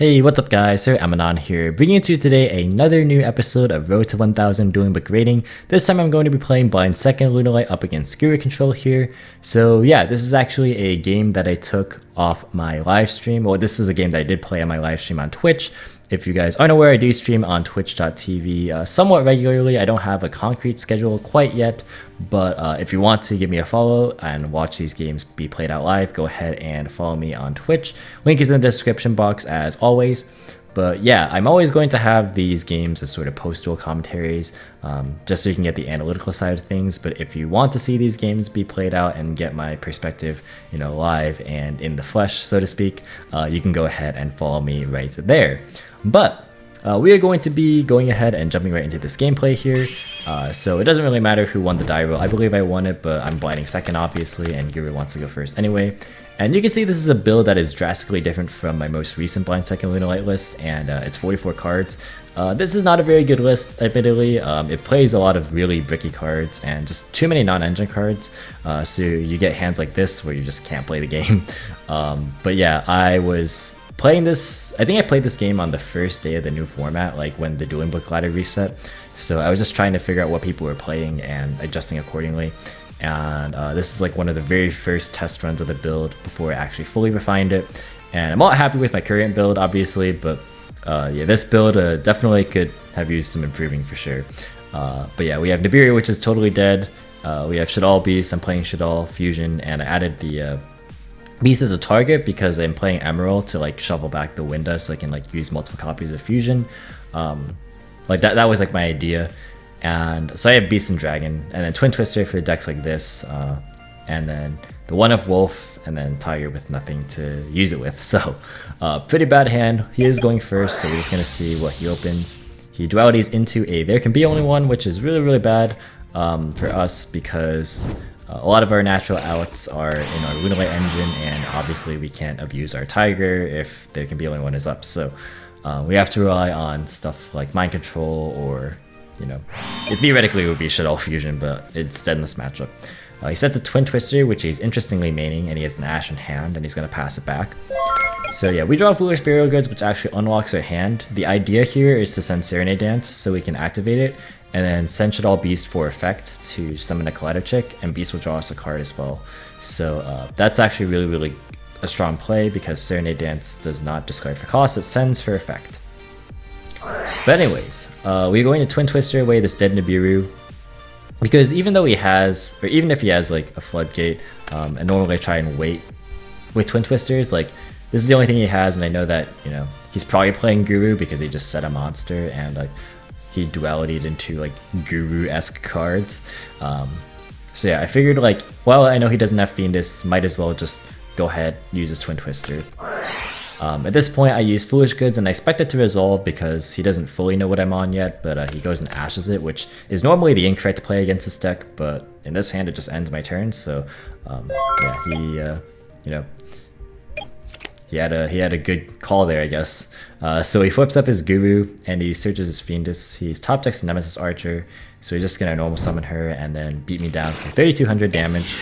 Hey, what's up guys, Sir Emanon here, bringing you to today another new episode of Road to 1000 DuelingBook rating. This time I'm going to be playing blind second Lunalight up against Guru Control here. So yeah, this is actually a game that I took off my live stream. Well, this is a game that I did play on my live stream on Twitch. If you guys aren't aware, I do stream on twitch.tv somewhat regularly. I don't have a concrete schedule quite yet, but if you want to give me a follow and watch these games be played out live, go ahead and follow me on Twitch. Link is in the description box as always. But yeah, I'm always going to have these games as sort of post-duel commentaries, just so you can get the analytical side of things. But if you want to see these games be played out and get my perspective, live and in the flesh, so to speak, you can go ahead and follow me right there. But we are going to be going ahead and jumping right into this gameplay here. So it doesn't really matter who won the die roll. I believe I won it, but I'm blinding second, obviously, and Guru wants to go first anyway. And you can see this is a build that is drastically different from my most recent blind second Lunalight list, and it's 44 cards. This is not a very good list, admittedly. It plays a lot of really bricky cards and just too many non-engine cards, so you get hands like this where you just can't play the game. But yeah, I was playing this, I think I played this game on the first day of the new format, like when the DuelingBook ladder reset. So I was just trying to figure out what people were playing and adjusting accordingly. And this is like one of the very first test runs of the build before I actually fully refined it. And I'm not happy with my current build, obviously, but yeah, this build definitely could have used some improving for sure. But yeah, we have Nibiru, which is totally dead. We have Shadal Beast. I'm playing Shadal Fusion, and I added the Beast as a target because I'm playing Emerald to like shovel back the Winda so I can like use multiple copies of Fusion. Like that was like my idea. And so I have Beast and Dragon, and then Twin Twister for decks like this, and then the one of Wolf, and then Tiger with nothing to use it with. So pretty bad hand. He is going first, so we're just gonna see what he opens. He dualities into a There Can Be Only One, which is really bad for us because a lot of our natural outs are in our Lunalight engine, and obviously we can't abuse our Tiger if There Can Be Only One is up. So we have to rely on stuff like Mind Control, or it theoretically would be Shadal Fusion, but it's dead in this matchup. He sets a Twin Twister, which he's interestingly maining, and he has an Ash in hand, and he's going to pass it back. So yeah, we draw Foolish Burial Goods, which actually unlocks our hand. The idea here is to send Serenade Dance so we can activate it, and then send Shadal Beast for effect to summon a Collider Chick, and Beast will draw us a card as well. So that's actually really a strong play because Serenade Dance does not discard for cost, it sends for effect. But anyways, we're going to Twin Twister away this dead Nibiru, because even though he has, or even if he has like a Floodgate, and normally I try and wait with Twin Twisters, like this is the only thing he has, and I know that, he's probably playing Guru because he just set a monster, and like he dualitied into like Guru-esque cards. So yeah, I figured like, well, I know he doesn't have Fiendus, might as well just go ahead, use his Twin Twister. At this point, I use Foolish Goods, and I expect it to resolve because he doesn't fully know what I'm on yet, but he goes and ashes it, which is normally the incorrect play against this deck, but in this hand it just ends my turn. So yeah, he had a good call there, I guess. So he flips up his Guru and he searches his Fiendus. He's top decks Nemesis Archer, so he's just gonna normal summon her and then beat me down for 3200 damage.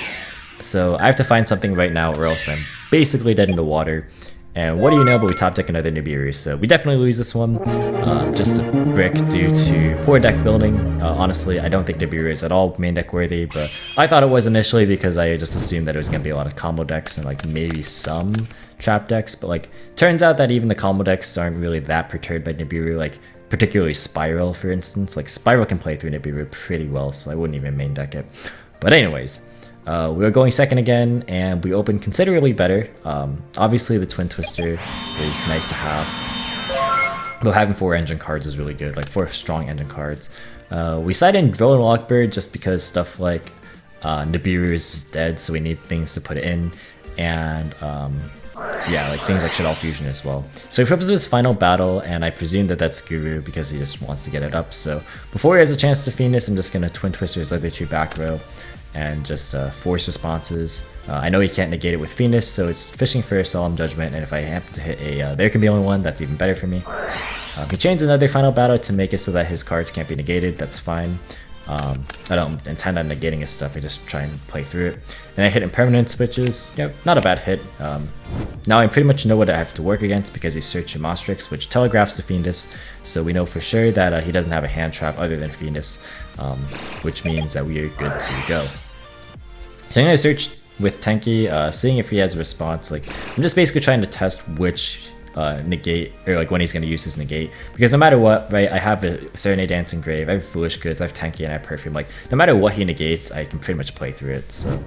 So I have to find something right now, or else I'm basically dead in the water. And what do you know, but we top deck another Nibiru, so we definitely lose this one. Just a brick due to poor deck building. Honestly, I don't think Nibiru is at all main deck worthy, but I thought it was initially because I just assumed that it was going to be a lot of combo decks and like maybe some trap decks, but like turns out that even the combo decks aren't really that perturbed by Nibiru, like particularly Spiral, for instance. Like Spiral can play through Nibiru pretty well, so I wouldn't even main deck it. But anyways, we were going second again, and we opened considerably better. Obviously, the Twin Twister is nice to have, though having 4 engine cards is really good, like 4 strong engine cards. We side in Drill and Lockbird just because stuff like Nibiru is dead, so we need things to put it in, and yeah, like things like Shadal Fusion as well. So he flips his final battle, and I presume that that's Guru because he just wants to get it up. So before he has a chance to Fiendus, I'm just going to Twin Twister his other 2 back row and just force responses. I know he can't negate it with Fiendus, so it's fishing for a Solemn Judgment, and if I happen to hit a There Can Be Only One, that's even better for me. He chains another final battle to make it so that his cards can't be negated, that's fine. I don't intend on negating his stuff, I just try and play through it. And I hit impermanence, which is, you know, not a bad hit. Now I pretty much know what I have to work against because he's searching Mostrix, which telegraphs the Fiendus, so we know for sure that he doesn't have a hand trap other than Fiendus, which means that we are good to go. So I'm going to search with Tenki, seeing if he has a response. Like, I'm just basically trying to test which negate, or like when he's going to use his negate, because no matter what, right, I have a Serenade Dancing Grave, I have Foolish Goods, I have Tenki, and I have Perfume. Like, no matter what he negates, I can pretty much play through it. So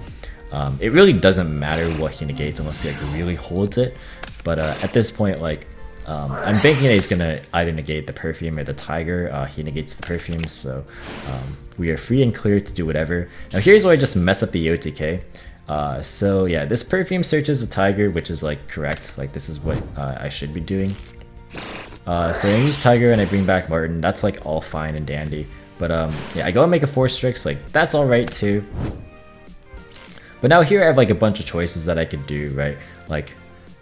it really doesn't matter what he negates unless he like really holds it. But at this point, like, I'm thinking that he's gonna either negate the Perfume or the Tiger. He negates the Perfume, so we are free and clear to do whatever. Now here's where I just mess up the OTK. So yeah, this Perfume searches a Tiger, which is like correct. Like, this is what I should be doing. So I use Tiger and I bring back Martin. That's like all fine and dandy. But yeah, I go and make a 4 Strix. Like, that's all right too. But now here I have like a bunch of choices that I could do, right? Like,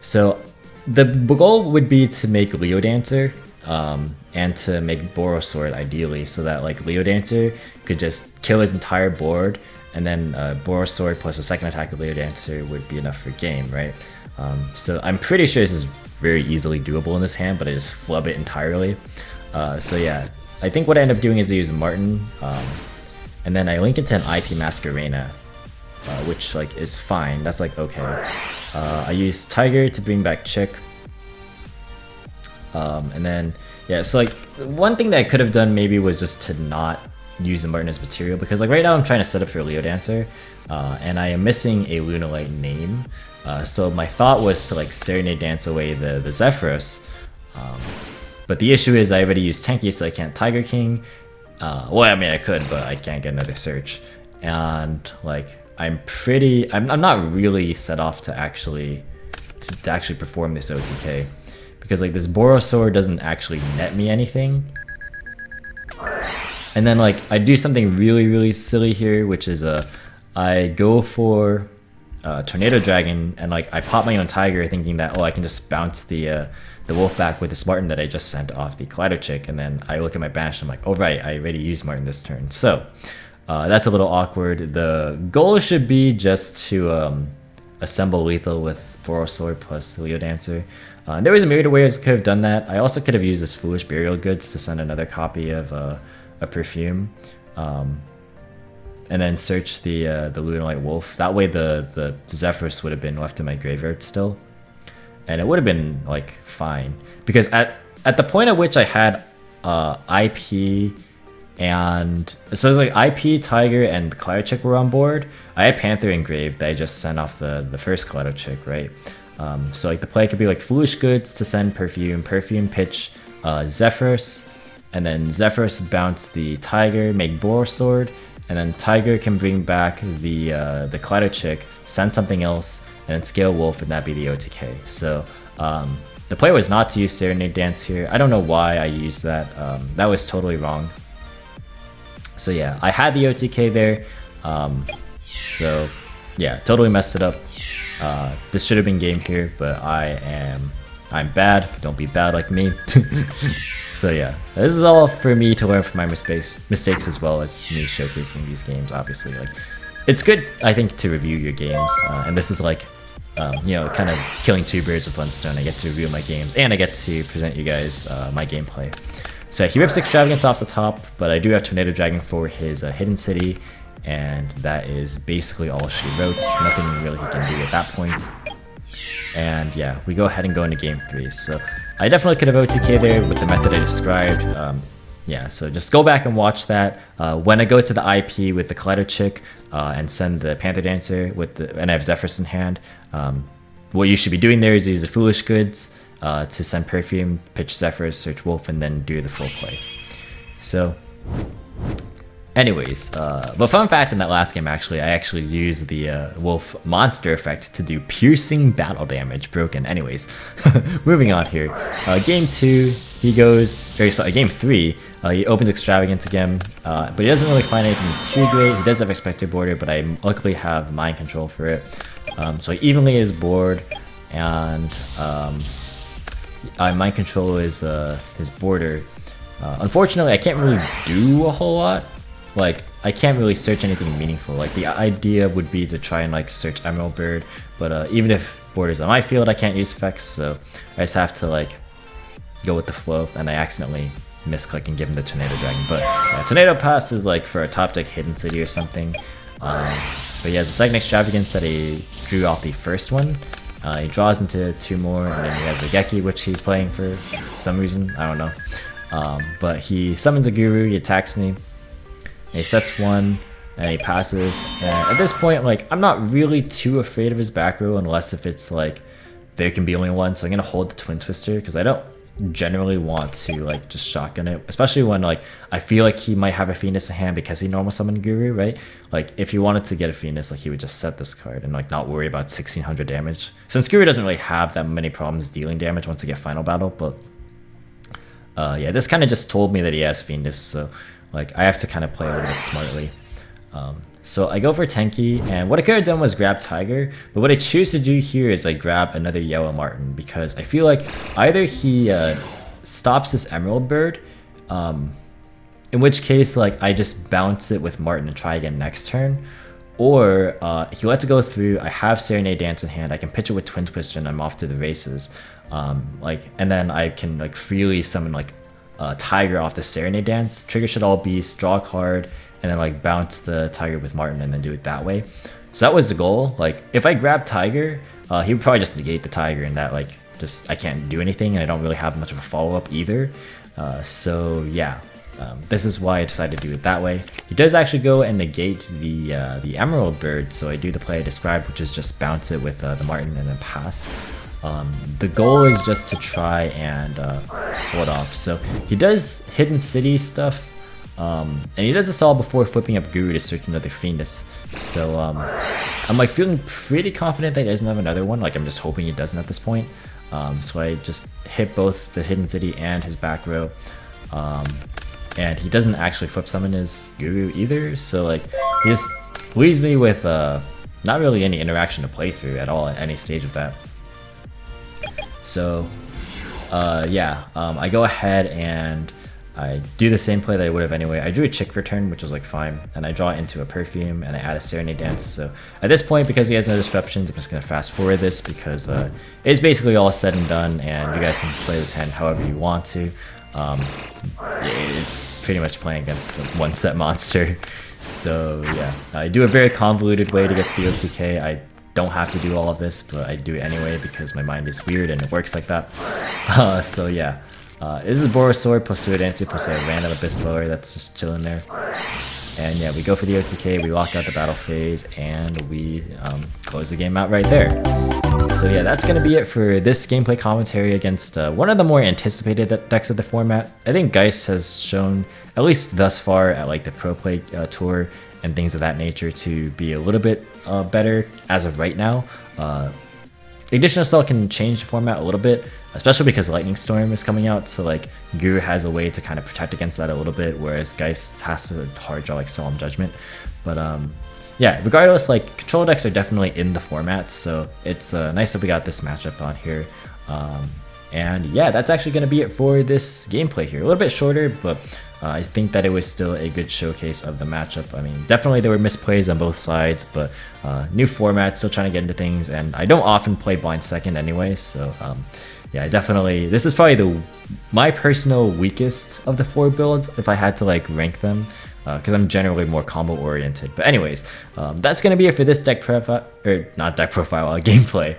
so the goal would be to make Leo Dancer and to make Boro Sword ideally, so that like Leo Dancer could just kill his entire board, and then Boro Sword plus a second attack of Leo Dancer would be enough for game, right? So I'm pretty sure this is very easily doable in this hand, but I just flub it entirely. So yeah, I think what I end up doing is I use Martin, and then I link into an IP Masquerena, which like is fine. That's like okay. I use Tiger to bring back Chick, and then yeah. So like one thing that I could have done maybe was just to not use the Martin as material, because like right now I'm trying to set up for Leo Dancer, and I am missing a Lunalight name. So my thought was to like Serenade Dance away the Zephyros, but the issue is I already used Tenki, so I can't Tiger King. Well, I mean I could, but I can't get another search, and like I'm not really set off to actually perform this OTK, because like this Boro Sword doesn't actually net me anything. And then like I do something really silly here, which is I go for Tornado Dragon, and like I pop my own Tiger thinking that, oh, I can just bounce the Wolf back with this Martin that I just sent off the Kaleido Chick, and then I look at my banish and I'm like, oh right, I already used Martin this turn. So that's a little awkward. The goal should be just to assemble lethal with Boro Sword plus Leo Dancer. There was a myriad of ways I could have done that. I also could have used this Foolish Burial Goods to send another copy of a Perfume, and then search the Lunalight Wolf. That way the Zephyros would have been left in my graveyard still, and it would have been like fine, because at the point at which I had IP, and so it was like IP, Tiger, and Kaleido Chick were on board. I had Panther engraved that I just sent off the first Kaleido Chick, right? So like the play could be like Foolish Goods to send Perfume, pitch Zephyros, and then Zephyros bounce the Tiger, make Boro Sword, and then Tiger can bring back the Kaleido Chick, send something else, and then scale Wolf, and that'd be the OTK. So the play was not to use Serenade Dance here. I don't know why I used that. That was totally wrong. So yeah, I had the OTK there. So yeah, totally messed it up. This should have been game here, but I'm bad. Don't be bad like me. So yeah, this is all for me to learn from my mistakes, as well as me showcasing these games. Obviously, like, it's good, I think, to review your games, and this is like, you know, kind of killing two birds with one stone. I get to review my games, and I get to present you guys my gameplay. So he rips Extravagance off the top, but I do have Tornado Dragon for his Hidden City, and that is basically all she wrote. Nothing really he can do at that point. And yeah, we go ahead and go into game 3. So I definitely could have OTK there with the method I described. Yeah, so just go back and watch that. When I go to the IP with the Kaleido Chick and send the Panther Dancer and I have Zephyros in hand, what you should be doing there is use the Foolish Goods to send Perfume, pitch Zephyros, search Wolf, and then do the full play. So anyways, but fun fact, in that last game, I actually used the Wolf monster effect to do piercing battle damage, broken. Anyways, moving on here. Game 2, he goes, game 3, he opens Extravagance again, but he doesn't really find anything too great. He does have Expected Border, but I luckily have Mind Control for it. So he evenly is bored, and Mind Control is his border. Unfortunately, I can't really do a whole lot. like I can't really search anything meaningful. Like the idea would be to try and like search Emerald Bird, but even if borders on my field, I can't use effects, so I just have to like go with the flow, and I accidentally misclick and give him the Tornado Dragon. But Tornado Pass is like for a top deck Hidden City or something. But he has a second extravagance that he drew off the first one. He draws into 2 more, and then he has a Geki, which he's playing for some reason, I don't know. But he summons a Guru, he attacks me, and he sets 1, and he passes. And at this point, like, I'm not really too afraid of his back row unless if it's like there can be only one, so I'm gonna hold the Twin Twister because I don't generally want to like just shotgun it, especially when like I feel like he might have a Phoenix in hand because he normal summoned Guru, right? Like if he wanted to get a Phoenix, like he would just set this card and like not worry about 1600 damage, since Guru doesn't really have that many problems dealing damage once you get final battle. But yeah, this kind of just told me that he has Phoenix, so like I have to kind of play a little bit smartly. So I go for Tenki, and what I could have done was grab Tiger, but what I choose to do here is I grab another Yellow Martin, because I feel like either he stops this Emerald Bird, in which case like I just bounce it with Martin and try again next turn, or he lets it go through, I have Serenade Dance in hand, I can pitch it with Twin Twister and I'm off to the races, and then I can like freely summon like Tiger off the Serenade Dance, trigger Shit All Beast, draw a card, and then like bounce the Tiger with Martin and then do it that way. So that was the goal. Like if I grab Tiger, he would probably just negate the Tiger, and that like just I can't do anything, and I don't really have much of a follow-up either. So yeah, this is why I decided to do it that way. He does actually go and negate the Emerald Bird, so I do the play I described, which is just bounce it with the Martin and then pass. The goal is just to try and hold off. So he does Hidden City stuff, and he does this all before flipping up Guru to search another Phoenix. So I'm like feeling pretty confident that he doesn't have another one. Like I'm just hoping he doesn't at this point. So I just hit both the Hidden City and his back row. And he doesn't actually flip summon his Guru either. So like he just leaves me with not really any interaction to play through at all at any stage of that. So yeah, I go ahead and I do the same play that I would have anyway. I drew a Chick for turn, which was like fine, and I draw it into a Perfume, and I add a Serenade Dance. So at this point, because he has no disruptions, I'm just going to fast forward this, because it's basically all said and done, and you guys can play this hand however you want to. It's pretty much playing against the one set monster. So yeah, I do a very convoluted way to get the OTK. I don't have to do all of this, but I do it anyway because my mind is weird and it works like that. So yeah. This is Borosaur plus Suidancy plus a random Abyss Dweller that's just chilling there. And yeah, we go for the OTK, we lock out the battle phase, and we close the game out right there. So yeah, that's going to be it for this gameplay commentary against one of the more anticipated decks of the format. I think Geist has shown, at least thus far at like the Pro Play Tour and things of that nature, to be a little bit better as of right now. Ignition Assault can change the format a little bit, especially because Lightning Storm is coming out, so like Guru has a way to kind of protect against that a little bit, whereas Geist has to hard draw like Solemn Judgment. But yeah, regardless, like control decks are definitely in the format, so it's nice that we got this matchup on here. And yeah, that's actually going to be it for this gameplay here. A little bit shorter, but I think that it was still a good showcase of the matchup. I mean, definitely there were misplays on both sides, but new format, still trying to get into things, and I don't often play blind second anyway, so yeah, definitely, this is probably my personal weakest of the 4 builds if I had to like rank them, because I'm generally more combo oriented. But anyways, that's gonna be it for this deck profile, or not deck profile, gameplay,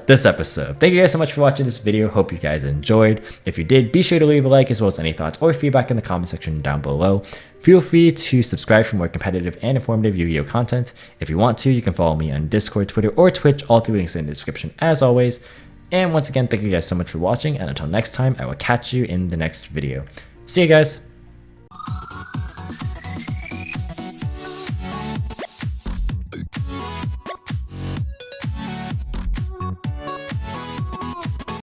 this episode. Thank you guys so much for watching this video. Hope you guys enjoyed. If you did, be sure to leave a like, as well as any thoughts or feedback in the comment section down below. Feel free to subscribe for more competitive and informative Yu-Gi-Oh content. If you want to, you can follow me on Discord, Twitter, or Twitch, all 3 links in the description as always. And once again, thank you guys so much for watching, and until next time, I will catch you in the next video. See you guys!